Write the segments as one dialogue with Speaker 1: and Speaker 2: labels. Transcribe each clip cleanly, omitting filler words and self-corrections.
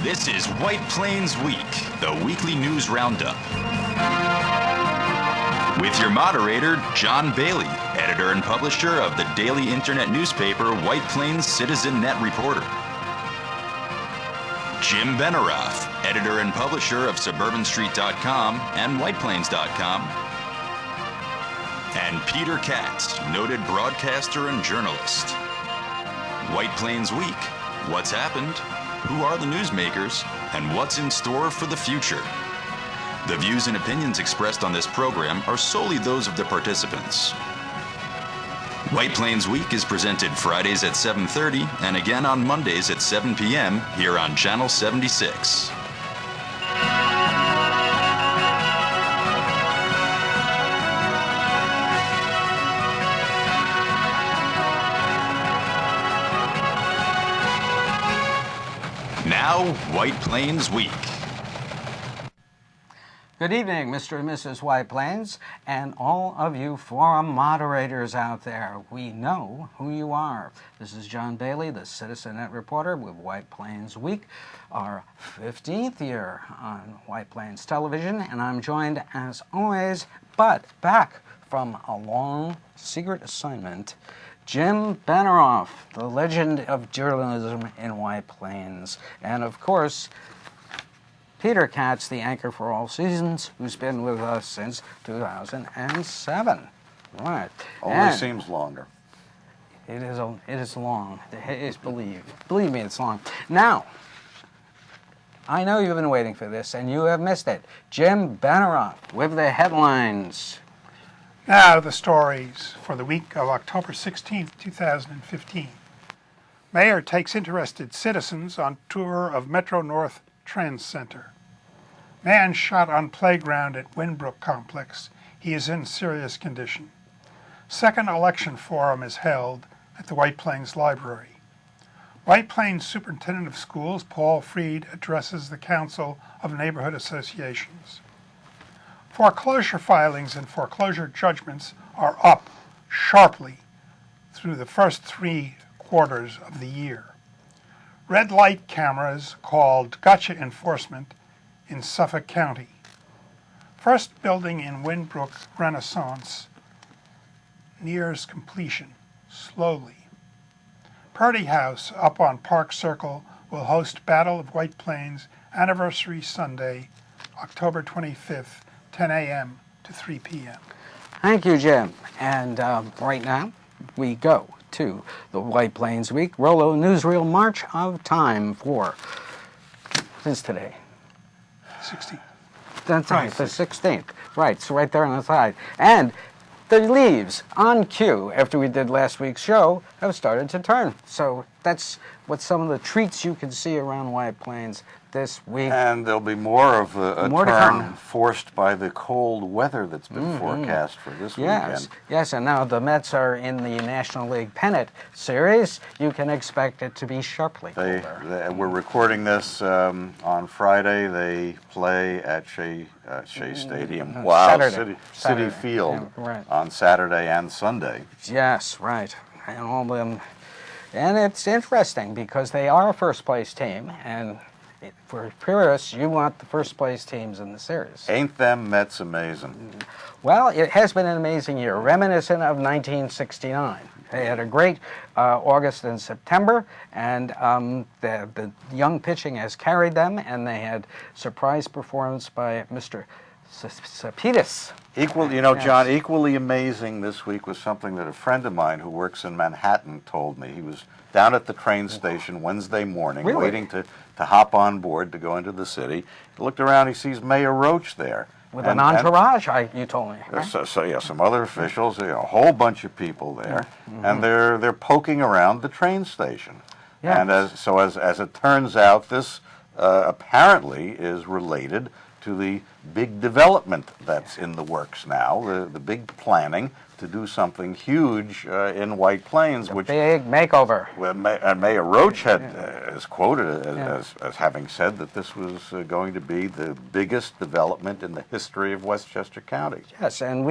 Speaker 1: This is White Plains Week, the weekly news roundup. With your moderator, John Bailey, editor and publisher of the daily internet newspaper White Plains Citizen Net Reporter. Jim Benerofe, editor and publisher of SuburbanStreet.com and WhitePlains.com. And Peter Katz, noted broadcaster and journalist. White Plains Week, what's happened, who are the newsmakers, and what's in store for the future. The views and opinions expressed on this program are solely those of the participants. White Plains Week is presented Fridays at 7:30 and again on Mondays at 7 p.m. here on Channel 76. Now, White Plains Week.
Speaker 2: Good evening, Mr. and Mrs. White Plains, and all of you forum moderators out there. We know who you are. This is John Bailey, the Citizen Net Reporter with White Plains Week, our 15th year on White Plains Television, and I'm joined, as always, but back from a long secret assignment, Jim Benerofe, the legend of journalism in White Plains, and of course, Peter Katz, the anchor for all seasons, who's been with us since 2007. Right.
Speaker 3: Only seems longer.
Speaker 2: It is long. Believe me, it's long. Now, I know you've been waiting for this, and you have missed it. Jim Benerofe with the headlines.
Speaker 4: Now the stories for the week of October 16th, 2015. Mayor takes interested citizens on tour of Metro North Trends Center. Man shot on playground at Winbrook Complex. He is in serious condition. Second election forum is held at the White Plains Library. White Plains Superintendent of Schools Paul Freed addresses the Council of Neighborhood Associations. Foreclosure filings and foreclosure judgments are up sharply through the first 3 quarters of the year. Red light cameras called gotcha enforcement in Suffolk County. First building in Winbrook Renaissance nears completion slowly. Purdy House up on Park Circle will host Battle of White Plains Anniversary Sunday, October 25th, 10 a.m. to 3 p.m.
Speaker 2: Thank you, Jim. And right now, we go to the White Plains Week Rollo Newsreel March of Time for, since today?
Speaker 4: 16th.
Speaker 2: That's right, the 16th. Right, so right there on the side. And the leaves on cue, after we did last week's show, have started to turn. So that's what some of the treats you can see around White Plains this week.
Speaker 3: And there'll be more of a
Speaker 2: More to
Speaker 3: turn
Speaker 2: come.
Speaker 3: forced by the cold weather that's been forecast for this weekend.
Speaker 2: Yes, and now the Mets are in the National League Pennant Series. You can expect it to be sharply colder.
Speaker 3: We're recording this on Friday. They play at Shea Stadium. Wow, City Field on Saturday and Sunday.
Speaker 2: Yes, right. And all them. And it's interesting because they are a first-place team, and for purists, you want the first-place teams in the series.
Speaker 3: Ain't them Mets amazing?
Speaker 2: Well, it has been an amazing year, reminiscent of 1969. They had a great August and September, and the young pitching has carried them, and they had surprise performance by Mr. Sapitis.
Speaker 3: John, equally amazing this week was something that a friend of mine who works in Manhattan told me. He was down at the train station Wednesday morning, waiting to hop on board to go into the city. He looked around, he sees Mayor Roach there.
Speaker 2: With an entourage, you told me. Right?
Speaker 3: So some other officials, a whole bunch of people there, and they're poking around the train station. Yes. And as it turns out, this apparently is related to the big development that's in the works now, the big planning to do something huge in White Plains, which
Speaker 2: big makeover.
Speaker 3: and Mayor Roach is quoted as having said that this was going to be the biggest development in the history of Westchester County.
Speaker 2: Yes, and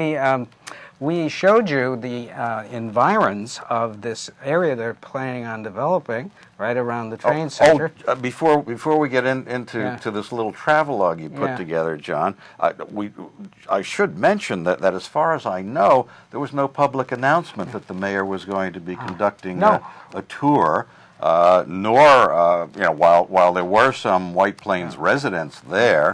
Speaker 2: we showed you the environs of this area they're planning on developing right around the train center.
Speaker 3: Before we get into to this little travelogue you put together, John, I should mention that as far as I know, there was no public announcement that the mayor was going to be conducting a tour. Nor, while there were some White Plains residents there,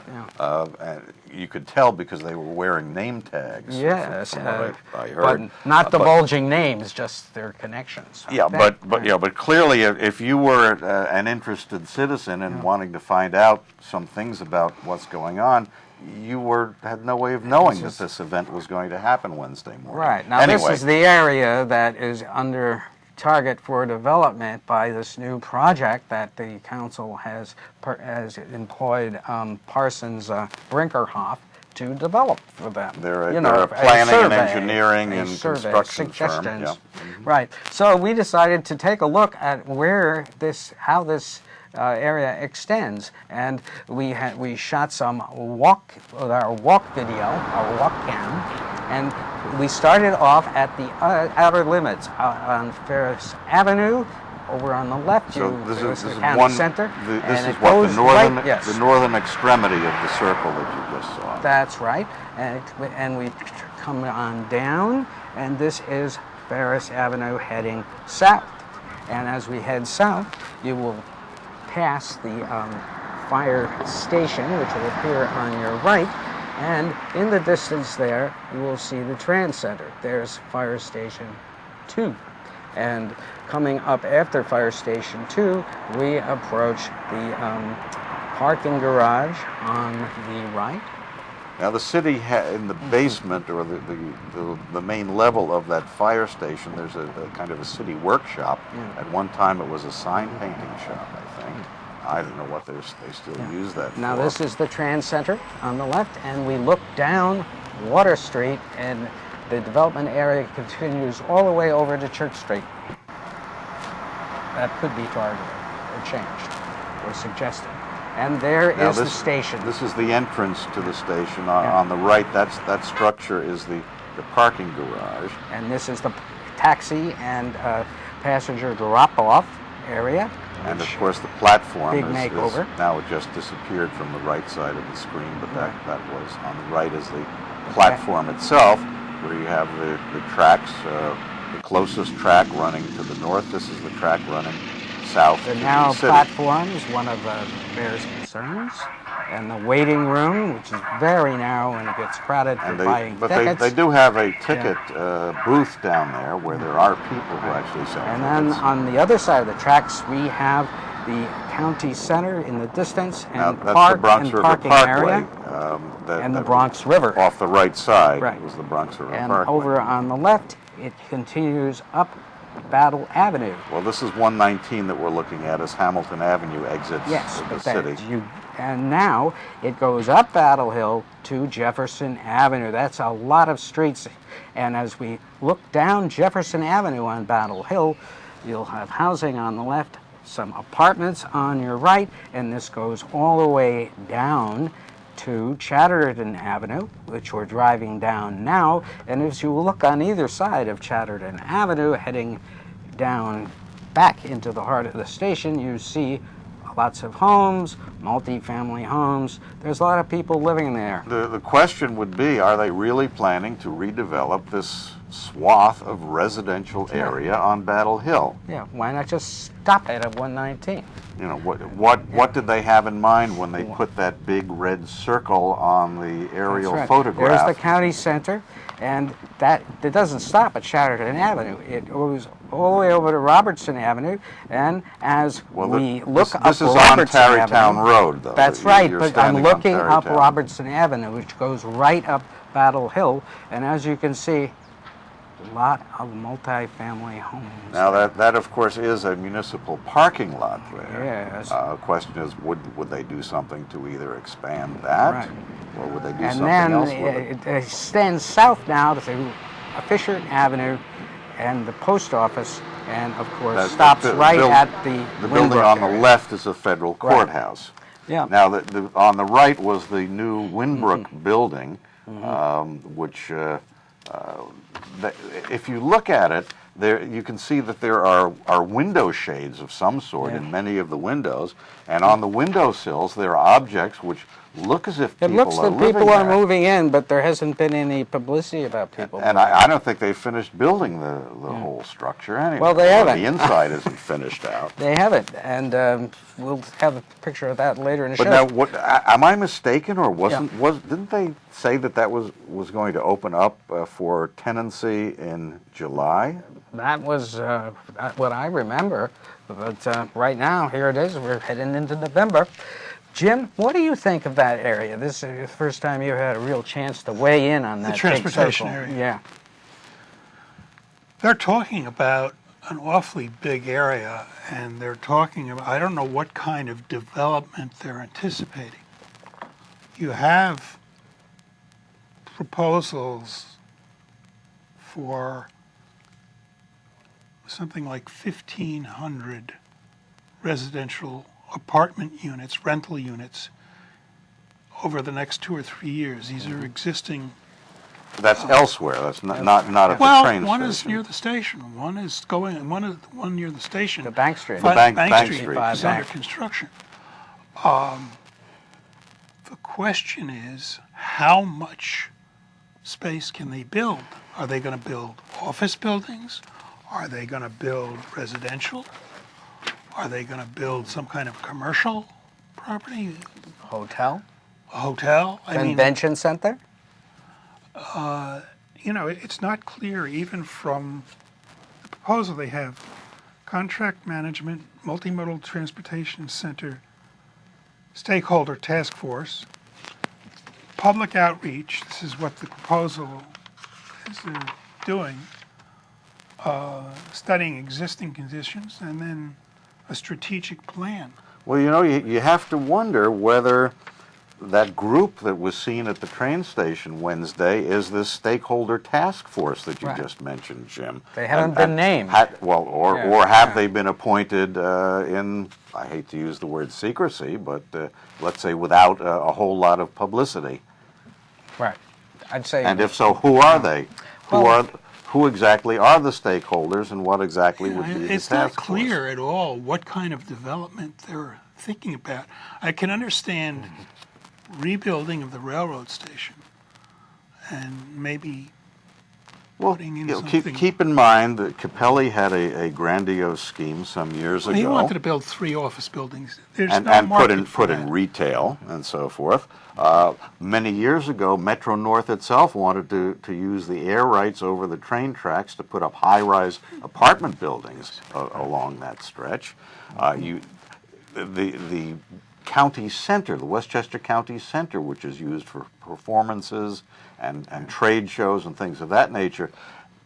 Speaker 3: you could tell because they were wearing name tags.
Speaker 2: Yes,
Speaker 3: from what I heard.
Speaker 2: But not divulging names, just their connections.
Speaker 3: But clearly, if you were an interested citizen and wanting to find out some things about what's going on, you had no way of knowing that this event was going to happen Wednesday morning.
Speaker 2: Right. Now, this is the area that is under target for development by this new project that the council has employed Parsons Brinkerhoff to develop for them.
Speaker 3: They're a planning and engineering and construction firm. Yeah.
Speaker 2: Right. So we decided to take a look at how this area extends, and we shot some walk video, our walk cam, and we started off at the outer limits on Ferris Avenue. Over on the left,
Speaker 3: so this is
Speaker 2: the county center.
Speaker 3: This is what the northern extremity of the circle that you just saw.
Speaker 2: That's right, and we come on down, and this is Ferris Avenue heading south. And as we head south, you will pass the fire station, which will appear on your right, and in the distance there, you will see the Trans Center. There's Fire Station 2. And coming up after Fire Station 2, we approach the parking garage on the right.
Speaker 3: Now the city, in the basement or the main level of that fire station, there's a kind of a city workshop. At one time it was a sign painting shop, I think. I don't know what they still use that for.
Speaker 2: Now this is the Trans Center on the left, and we look down Water Street, and the development area continues all the way over to Church Street. That could be targeted or changed or suggested. And there is the station.
Speaker 3: This is the entrance to the station. On the right, that structure is the parking garage.
Speaker 2: And this is the taxi and passenger drop-off area.
Speaker 3: And of course, the platform
Speaker 2: is
Speaker 3: now it just disappeared from the right side of the screen, but that was on the right is the platform itself, where you have the tracks, the closest track running to the north. This is the track running south.
Speaker 2: The narrow platform is one of the mayor's concerns, and the waiting room, which is very narrow and it gets crowded for buying tickets.
Speaker 3: But they do have a ticket booth down there where there are people who actually sell tickets.
Speaker 2: And then on the other side of the tracks, we have the county center in the distance, and
Speaker 3: that's the Bronx River
Speaker 2: parking
Speaker 3: Parkway,
Speaker 2: area, and the Bronx River.
Speaker 3: Off the right side
Speaker 2: right.
Speaker 3: was the Bronx River
Speaker 2: and
Speaker 3: Parkway.
Speaker 2: Over on the left, it continues up Battle Avenue.
Speaker 3: Well, this is 119 that we're looking at as Hamilton Avenue exits the city.
Speaker 2: And now it goes up Battle Hill to Jefferson Avenue. That's a lot of streets. And as we look down Jefferson Avenue on Battle Hill, you'll have housing on the left, some apartments on your right, and this goes all the way down to Chatterton Avenue, which we're driving down now. And as you look on either side of Chatterton Avenue, heading down back into the heart of the station, you see lots of homes, multi-family homes. There's a lot of people living there.
Speaker 3: The question would be, are they really planning to redevelop this swath of residential area on Battle Hill?
Speaker 2: Yeah, why not just stop it at 119?
Speaker 3: You know, what did they have in mind when they put that big red circle on the aerial photograph?
Speaker 2: There's the county center, and it doesn't stop at Chatterton Avenue. It goes all the way over to Robertson Avenue, and as we look up
Speaker 3: this is
Speaker 2: Robertson
Speaker 3: on Tarrytown Road, though.
Speaker 2: That's right, but I'm looking up Robertson Avenue, which goes right up Battle Hill, and as you can see, lot of multi-family homes.
Speaker 3: Now that of course is a municipal parking lot there.
Speaker 2: Yes.
Speaker 3: Question is, would they do something to either expand that,
Speaker 2: Right.
Speaker 3: or would they do
Speaker 2: And
Speaker 3: something
Speaker 2: then
Speaker 3: else with it?
Speaker 2: it extends south now to Fisher Avenue and the post office, and of course
Speaker 3: That-
Speaker 2: stops
Speaker 3: the
Speaker 2: right
Speaker 3: buil-
Speaker 2: at the
Speaker 3: The building
Speaker 2: Winbrook
Speaker 3: on the
Speaker 2: area.
Speaker 3: left is a federal courthouse.
Speaker 2: Yeah.
Speaker 3: Now, on the right was the new Winbrook building, which, if you look at it, there you can see that there are window shades of some sort in many of the windows, and on the windowsills there are objects which look as if
Speaker 2: It
Speaker 3: people
Speaker 2: looks
Speaker 3: are
Speaker 2: that
Speaker 3: living
Speaker 2: people are
Speaker 3: there.
Speaker 2: moving in, but there hasn't been any publicity about people.
Speaker 3: And I don't think they finished building the whole structure anyway.
Speaker 2: Well, they haven't.
Speaker 3: The inside isn't finished out.
Speaker 2: They haven't, and we'll have a picture of that later in the
Speaker 3: But
Speaker 2: show.
Speaker 3: now, am I mistaken, or didn't they say that was going to open up for tenancy in July?
Speaker 2: That was what I remember, but right now, here it is. We're heading into November. Jim, what do you think of that area? This is the first time you've had a real chance to weigh in on that big
Speaker 4: transportation
Speaker 2: circle.
Speaker 4: area.
Speaker 2: Yeah.
Speaker 4: They're talking about an awfully big area, and they're talking about, I don't know what kind of development they're anticipating. You have proposals for something like 1,500 residential apartment units, rental units, over the next 2 or 3 years. These are existing.
Speaker 3: That's elsewhere. That's not at the
Speaker 4: Well,
Speaker 3: train
Speaker 4: one
Speaker 3: station.
Speaker 4: is near the station. One is one near the station.
Speaker 2: The Bank Street.
Speaker 3: The Bank
Speaker 4: Street
Speaker 3: Street.
Speaker 4: is under
Speaker 2: Bank.
Speaker 4: construction. The question is, how much space can they build? Are they going to build office buildings? Are they going to build residential? Are they going to build some kind of commercial property?
Speaker 2: Hotel?
Speaker 4: A hotel?
Speaker 2: Convention center?
Speaker 4: It's not clear even from the proposal they have. Contract management, multimodal transportation center, stakeholder task force, public outreach. This is what the proposal is doing. Studying existing conditions, and then a strategic plan.
Speaker 3: Well, you have to wonder whether that group that was seen at the train station Wednesday is this stakeholder task force that you
Speaker 2: Right.
Speaker 3: just mentioned, Jim.
Speaker 2: They haven't been named.
Speaker 3: Or have they been appointed in, I hate to use the word secrecy, but let's say without a whole lot of publicity.
Speaker 2: Right. I'd say.
Speaker 3: And if so, who are they?
Speaker 2: Well-
Speaker 3: Who exactly are the stakeholders, and what exactly would be the
Speaker 4: It's
Speaker 3: task
Speaker 4: not
Speaker 3: force?
Speaker 4: clear at all what kind of development they're thinking about. I can understand rebuilding of the railroad station and maybe
Speaker 3: Well,
Speaker 4: putting in
Speaker 3: keep in mind that Capelli had a grandiose scheme some years ago.
Speaker 4: He wanted to build 3 office buildings. There's
Speaker 3: and,
Speaker 4: no
Speaker 3: and
Speaker 4: market for
Speaker 3: put in
Speaker 4: that.
Speaker 3: retail and so forth. Many years ago, Metro North itself wanted to use the air rights over the train tracks to put up high-rise apartment buildings along that stretch. The county center, the Westchester County Center, which is used for performances and trade shows and things of that nature,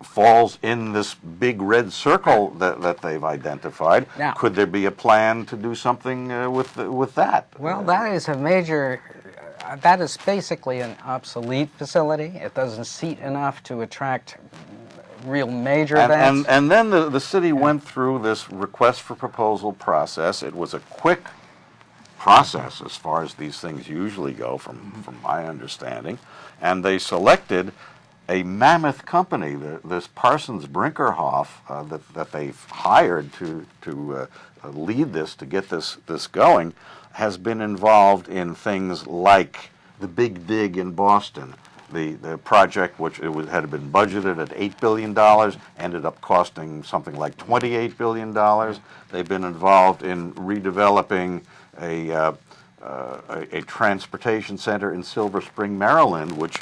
Speaker 3: falls in this big red circle that they've identified.
Speaker 2: Now-
Speaker 3: Could there be a plan to do something with that?
Speaker 2: Well, that is a major. That is basically an obsolete facility. It doesn't seat enough to attract real major events.
Speaker 3: And then the city went through this request for proposal process. It was a quick process as far as these things usually go, from my understanding. And they selected a mammoth company, this Parsons Brinkerhoff, that they've hired to lead this, to get this going, has been involved in things like the Big Dig in Boston. The project, which had been budgeted at $8 billion, ended up costing something like $28 billion. They've been involved in redeveloping a transportation center in Silver Spring, Maryland, which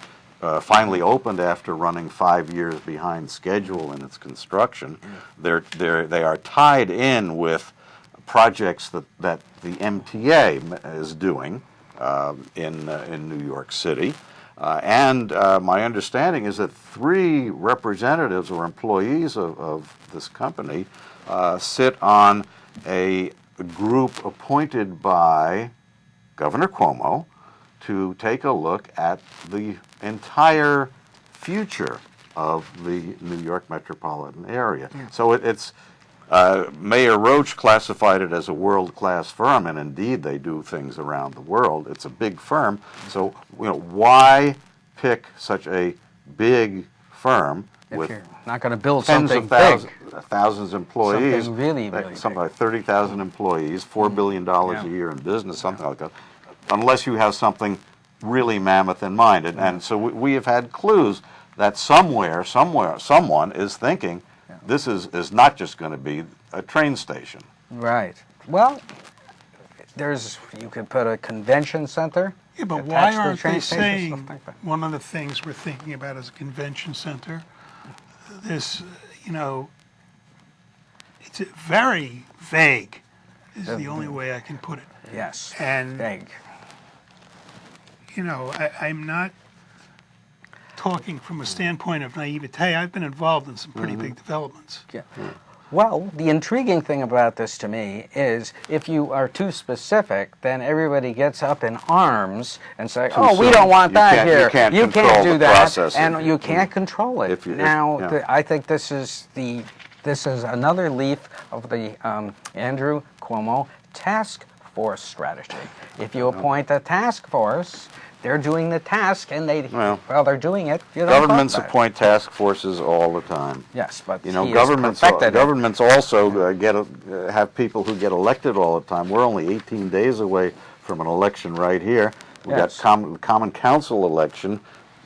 Speaker 3: finally opened after running 5 years behind schedule in its construction. They are tied in with projects that the MTA is doing in New York City. And my understanding is that 3 representatives or employees of this company sit on a group appointed by Governor Cuomo to take a look at the entire future of the New York metropolitan area. Yeah. So it's Mayor Roach classified it as a world-class firm, and indeed they do things around the world. It's a big firm, so why pick such a big firm if you're
Speaker 2: not going to build
Speaker 3: tens
Speaker 2: something
Speaker 3: of
Speaker 2: big,
Speaker 3: thousands of employees,
Speaker 2: something really
Speaker 3: something like 30,000 employees, $4 billion a year in business, something like that, unless you have something really mammoth in mind. And so we have had clues that somewhere, someone is thinking this is not just going to be a train station.
Speaker 2: Right. Well, you could put a convention center.
Speaker 4: Yeah, but why aren't they saying one of the things we're thinking about is a convention center? This, it's very vague, is the only way I can put it.
Speaker 2: Yes,
Speaker 4: and
Speaker 2: vague.
Speaker 4: I'm not talking from a standpoint of naivete. I've been involved in some pretty big developments.
Speaker 2: Yeah. Well, the intriguing thing about this to me is if you are too specific, then everybody gets up in arms and say, we don't want that here. You can't do that, and you can't control it. I think this is another leaf of the Andrew Cuomo task force strategy. If you appoint a task force, they're doing the task, and they're doing it.
Speaker 3: Governments appoint task forces all the time.
Speaker 2: Yes, but
Speaker 3: governments also have people who get elected all the time. We're only 18 days away from an election right here. We've got common council election,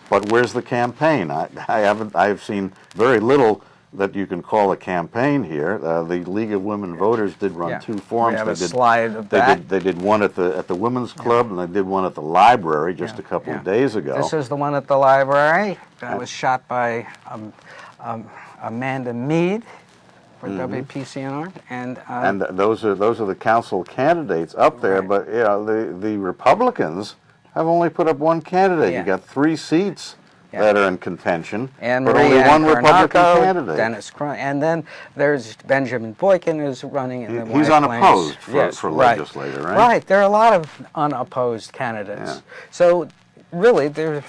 Speaker 3: but where's the campaign? I've seen very little that you can call a campaign here. The League of Women Voters did run 2 forums.
Speaker 2: We have a slide of that.
Speaker 3: They did one at the Women's Club, and they did one at the library just a couple of days ago.
Speaker 2: This is the one at the library that was shot by Amanda Mead for WPCNR,
Speaker 3: and those are the council candidates up there. But the Republicans have only put up 1 candidate. You got 3 seats that are in contention, but only 1 Republican candidate.
Speaker 2: Dennis Crone, and then there's Benjamin Boykin who's running in the
Speaker 3: He's unopposed for legislator, right?
Speaker 2: Right. There are a lot of unopposed candidates. So really, there's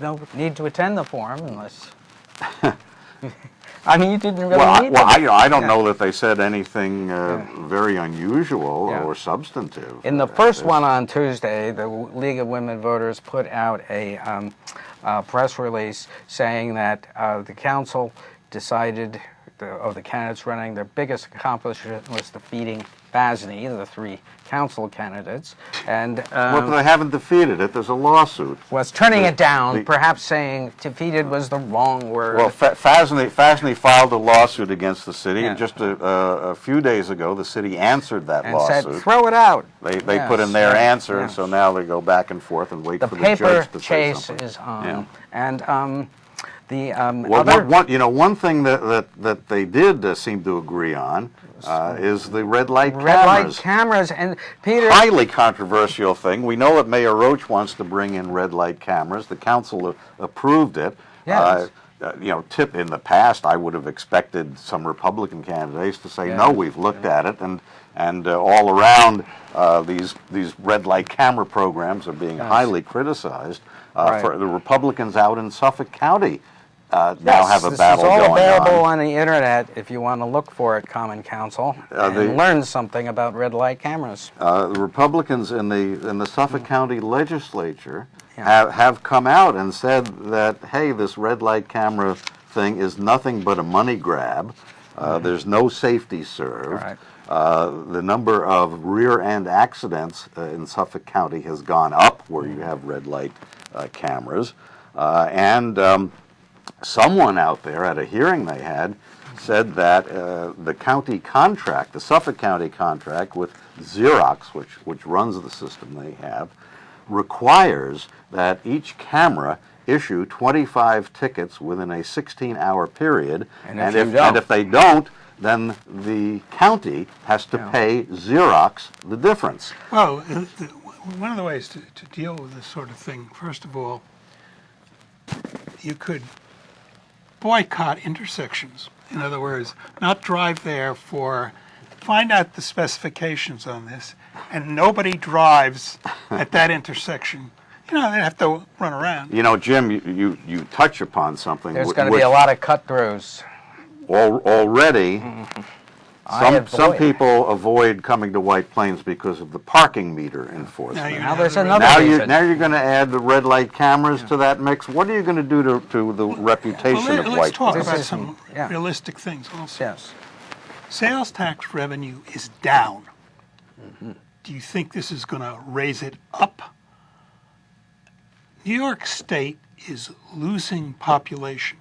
Speaker 2: no need to attend the forum unless. I mean, you didn't really need to.
Speaker 3: I don't know that they said anything very unusual or substantive.
Speaker 2: In the first one on Tuesday, the League of Women Voters put out a press release saying that the council decided, of the candidates running, their biggest accomplishment was defeating Fasny, the 3 council candidates, and
Speaker 3: but they haven't defeated it. There's a lawsuit.
Speaker 2: Was turning it down, perhaps saying defeated was the wrong word.
Speaker 3: Well, Fasny filed a lawsuit against the city, and just a few days ago, the city answered that lawsuit.
Speaker 2: Said, throw it out.
Speaker 3: They put in their answer, and so now they go back and forth and wait for the judge to say something.
Speaker 2: The paper chase is on, and
Speaker 3: one thing that they did seem to agree on is the red light cameras.
Speaker 2: Red light cameras, and Peter.
Speaker 3: Highly controversial thing. We know that Mayor Roach wants to bring in red light cameras. The council approved it.
Speaker 2: Yes.
Speaker 3: In the past, I would have expected some Republican candidates to say, no, we've looked at it, and all around these red light camera programs are being highly criticized. For the Republicans out in Suffolk County now have a battle going on.
Speaker 2: This is all available on the internet if you want to look for it, Common Council, and learn something about red light cameras.
Speaker 3: The Republicans in the Suffolk County legislature have come out and said that, hey, this red light camera thing is nothing but a money grab. There's no safety served.
Speaker 2: Right.
Speaker 3: The number of rear-end accidents in Suffolk County has gone up where you have red light cameras. Someone out there at a hearing they had said that the county contract, the Suffolk County contract with Xerox, which runs the system they have, requires that each camera issue 25 tickets within a 16-hour period, and if they don't, then the county has to pay Xerox the difference.
Speaker 4: Well, one of the ways to deal with this sort of thing, first of all, you could boycott intersections. In other words, not drive there find out the specifications on this, and nobody drives at that intersection. They have to run around.
Speaker 3: Jim, you touch upon something.
Speaker 2: There's going to be a lot of cut-throughs.
Speaker 3: Already, some people avoid coming to White Plains because of the parking meter enforcement.
Speaker 2: Now there's another reason.
Speaker 3: Now you're going to add the red light cameras to that mix. What are you going to do to the reputation of White Plains?
Speaker 4: Let's talk about some realistic things also.
Speaker 2: Yes.
Speaker 4: Sales tax revenue is down. Do you think this is going to raise it up? New York State is losing population.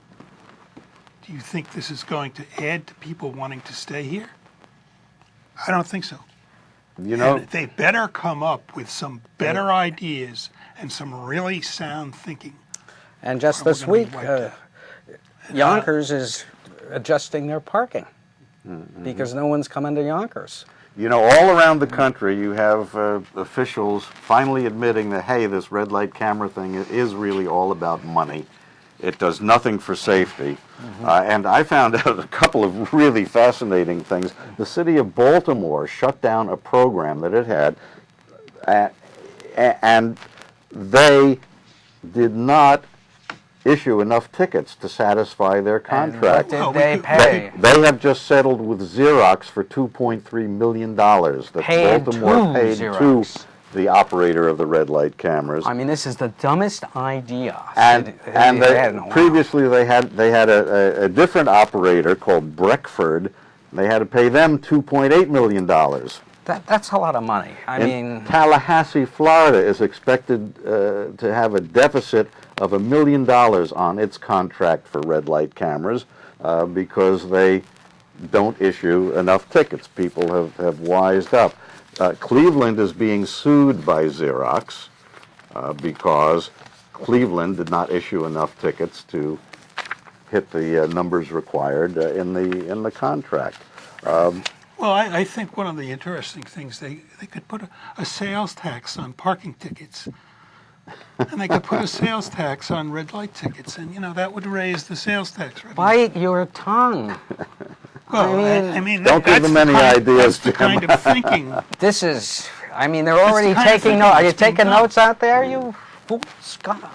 Speaker 4: Do you think this is going to add to people wanting to stay here? I don't think so. And they better come up with some better ideas and some really sound thinking.
Speaker 2: And just this week, Yonkers is adjusting their parking because no one's coming to Yonkers.
Speaker 3: All around the country, you have officials finally admitting that, hey, this red light camera thing is really all about money. It does nothing for safety. And I found out a couple of really fascinating things. The city of Baltimore shut down a program that it had, and they did not issue enough tickets to satisfy their contract.
Speaker 2: And what did they pay?
Speaker 3: They have just settled with Xerox for $2.3 million that Baltimore paid to the operator of the red light cameras.
Speaker 2: I mean, this is the dumbest idea.
Speaker 3: Previously they had a different operator called Breckford. They had to pay them $2.8 million.
Speaker 2: That's a lot of money. I mean,
Speaker 3: Tallahassee, Florida is expected to have a deficit of $1 million on its contract for red light cameras because they don't issue enough tickets. People have wised up. Cleveland is being sued by Xerox because Cleveland did not issue enough tickets to hit the numbers required in the contract.
Speaker 4: Well, I think one of the interesting things, they could put a sales tax on parking tickets. And they could put a sales tax on red light tickets, and, that would raise the sales tax revenue.
Speaker 2: Bite your tongue.
Speaker 4: Well, I mean
Speaker 3: don't give them any ideas,
Speaker 4: That's the kind of thinking.
Speaker 2: This is, they're already taking notes. Are you taking notes out there, you fool? God.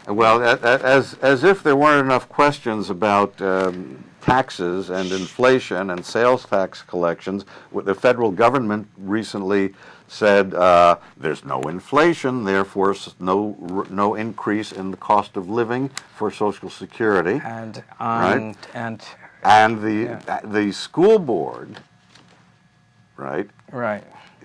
Speaker 3: Well, as if there weren't enough questions about taxes and inflation and sales tax collections, the federal government recently said there's no inflation, therefore no increase in the cost of living for Social Security. And the school board, right,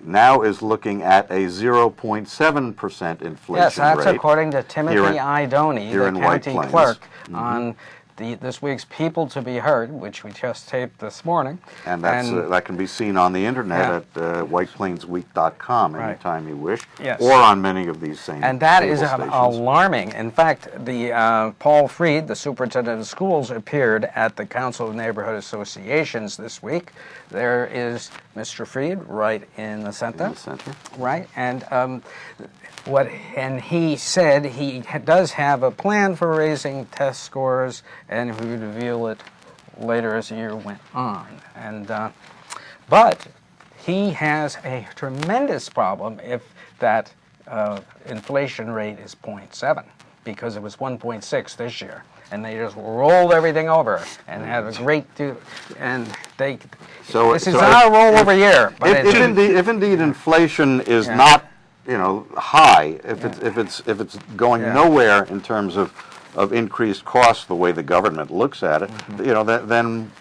Speaker 3: now is looking at a 0.7% inflation rate.
Speaker 2: Yes, that's according to Timothy Idoni, the county clerk, on this week's People to Be Heard, which we just taped this morning.
Speaker 3: And that can be seen on the internet at wpweek.com anytime you wish, or on many of these same
Speaker 2: And that is
Speaker 3: stations.
Speaker 2: Alarming. In fact, the Paul Freed, the superintendent of schools, appeared at the Council of Neighborhood Associations this week. There is Mr. Freed right in the center.
Speaker 3: In the center.
Speaker 2: Right, and he said he does have a plan for raising test scores, and he would reveal it later as the year went on. But he has a tremendous problem if that inflation rate is 0.7, because it was 1.6 this year, and they just rolled everything over and had a great this is not a rollover year. But
Speaker 3: if indeed inflation is not high, if it's going nowhere in terms of increased costs the way the government looks at it, then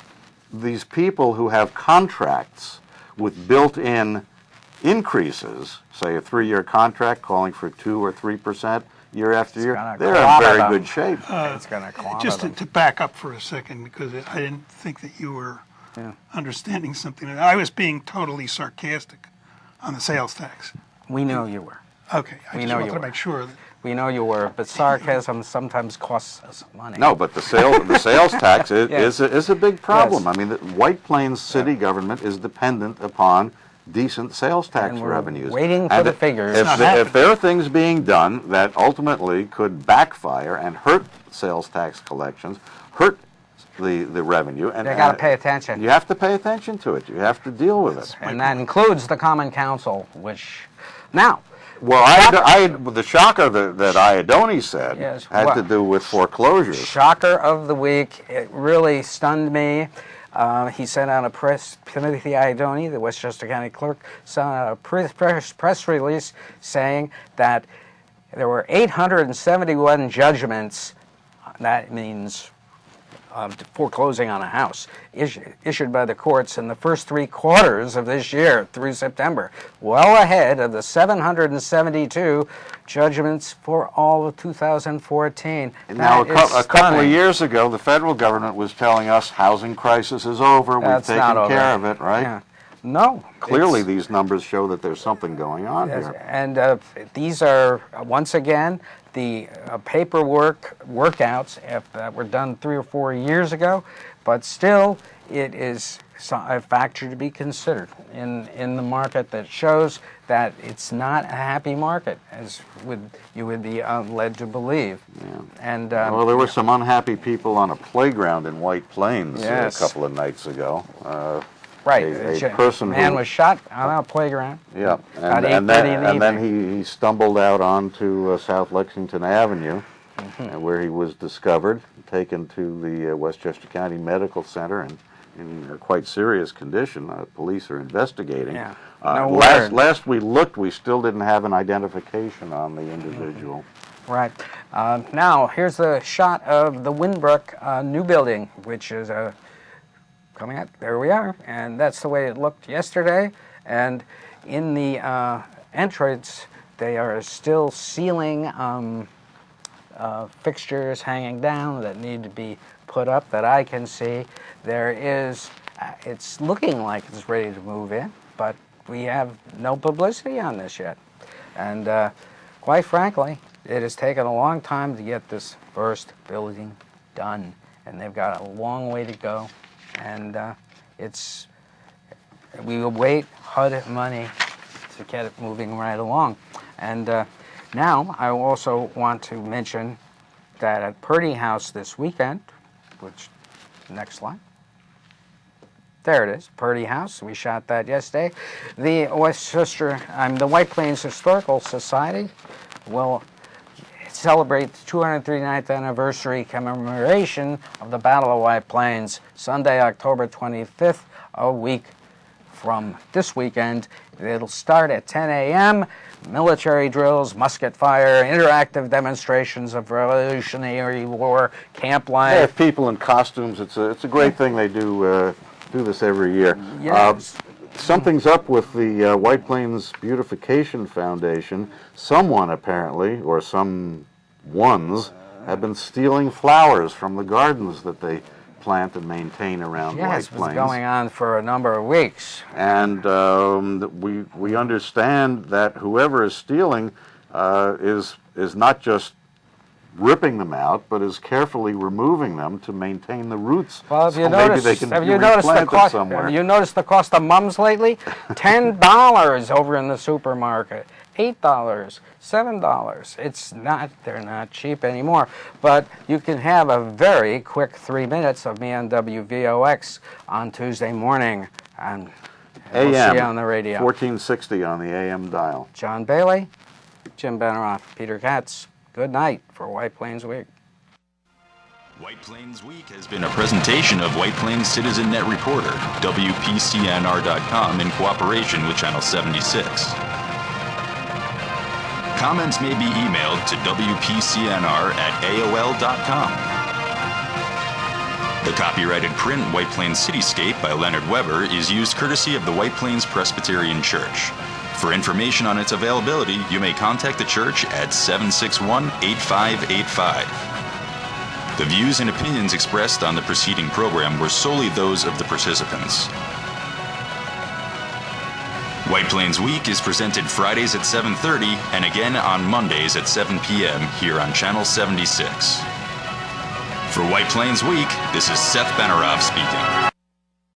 Speaker 3: these people who have contracts with built-in increases, say a 3-year contract calling for 2 or 3% year after year, they're in very good shape.
Speaker 2: It's going to clobber
Speaker 4: Just
Speaker 2: them.
Speaker 4: to back up for a second, because I didn't think that you were understanding something. I was being totally sarcastic on the sales tax.
Speaker 2: We know you were.
Speaker 4: Okay, I just wanted to make sure that...
Speaker 2: We know you were, but sarcasm sometimes costs us money.
Speaker 3: No, but the sales tax is a big problem.
Speaker 2: Yes.
Speaker 3: I mean, the White Plains city government is dependent upon decent sales tax
Speaker 2: And we're
Speaker 3: revenues.
Speaker 2: waiting for the figures.
Speaker 3: If there are things being done that ultimately could backfire and hurt sales tax collections, hurt the revenue, and
Speaker 2: They got to pay attention.
Speaker 3: you have to pay attention to it. You have to deal with it.
Speaker 2: And that includes the Common Council, which now.
Speaker 3: Well, the shocker that Iadoni said had to do with foreclosures.
Speaker 2: Shocker of the week. It really stunned me. He sent out a Timothy Iadoni, the Westchester County Clerk, sent out a press release saying that there were 871 judgments. That means foreclosing on a house issued by the courts in the first 3 quarters of this year through September, well ahead of the 772 judgments for all of 2014.
Speaker 3: And now, a couple of years ago, the federal government was telling us housing crisis is over, we've taken care of it, right?
Speaker 2: Yeah. No.
Speaker 3: Clearly, these numbers show that there's something going on here.
Speaker 2: And these are, once again, the paperwork workouts that were done 3 or 4 years ago, but still it is a factor to be considered in the market that shows that it's not a happy market, as you would be led to believe.
Speaker 3: Yeah.
Speaker 2: And
Speaker 3: well, there were some unhappy people on a playground in White Plains
Speaker 2: yes.
Speaker 3: a couple of nights ago.
Speaker 2: Right,
Speaker 3: a person
Speaker 2: man was shot on a playground.
Speaker 3: Yeah, and then he stumbled out onto South Lexington Avenue, where he was discovered, taken to the Westchester County Medical Center, and in a quite serious condition. Police are investigating.
Speaker 2: Yeah.
Speaker 3: Last we looked, we still didn't have an identification on the individual.
Speaker 2: Right. Now, here's a shot of the Winbrook new building, which is coming up. There we are. And that's the way it looked yesterday. And in the entrance, they are still sealing fixtures hanging down that need to be put up that I can see. There is, it's looking like it's ready to move in, but we have no publicity on this yet. And quite frankly, it has taken a long time to get this first building done, and they've got a long way to go. And we will wait HUD money to get it moving right along. And now I also want to mention that at Purdy House this weekend, which, next slide. There it is, Purdy House. We shot that yesterday. The the White Plains Historical Society will celebrate the 239th anniversary commemoration of the Battle of White Plains, Sunday, October 25th, a week from this weekend. It'll start at 10 a.m., military drills, musket fire, interactive demonstrations of Revolutionary War, camp life.
Speaker 3: They have people in costumes. It's a great thing. They do this every year.
Speaker 2: Yes.
Speaker 3: Something's up with the White Plains Beautification Foundation. Someone apparently, or some ones, have been stealing flowers from the gardens that they plant and maintain around White Plains.
Speaker 2: Yes, it's been going on for a number of weeks.
Speaker 3: And we understand that whoever is stealing is not just ripping them out, but is carefully removing them to maintain the roots.
Speaker 2: Well, have you
Speaker 3: maybe they can be replanted somewhere.
Speaker 2: Have you noticed the cost of mums lately? $10 over in the supermarket. $8, $7. It's not, they're not cheap anymore. But you can have a very quick 3 minutes of me on WVOX on Tuesday morning. And we'll see you on the radio.
Speaker 3: 1460 on the AM dial.
Speaker 2: John Bailey, Jim Benerofe, Peter Katz. Good night for White Plains Week.
Speaker 1: White Plains Week has been a presentation of White Plains Citizen Net Reporter, WPCNR.com, in cooperation with Channel 76. Comments may be emailed to WPCNR@AOL.com. The copyrighted print White Plains Cityscape by Leonard Weber is used courtesy of the White Plains Presbyterian Church. For information on its availability, you may contact the church at 761-8585. The views and opinions expressed on the preceding program were solely those of the participants. White Plains Week is presented Fridays at 7:30 and again on Mondays at 7 p.m. here on Channel 76. For White Plains Week, this is Seth Benerofe speaking.